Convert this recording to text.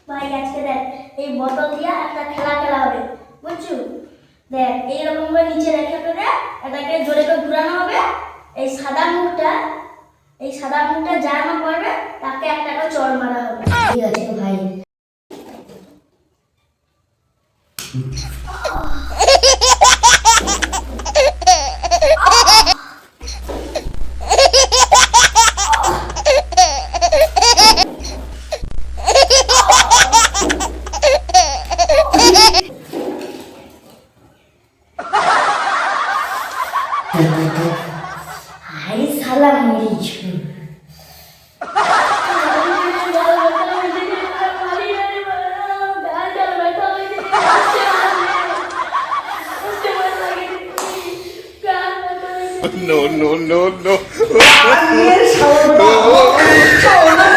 ভাই আজকে দেখ এই বোতল দিয়ে একটা খেলা খেলা হবে, বুঝছো? দেখ এইরকম করে নিচে রেখে ফেলে এটাকে জোরে করে ঘুরানো হবে। এই সাদা মুখটা যার না পড়বে তাকে একটা করে চড় মারা হবে। ঠিক আছে ভাই। হাই সালাম মেরেছো। No, no, no, no. আমি এর সালাম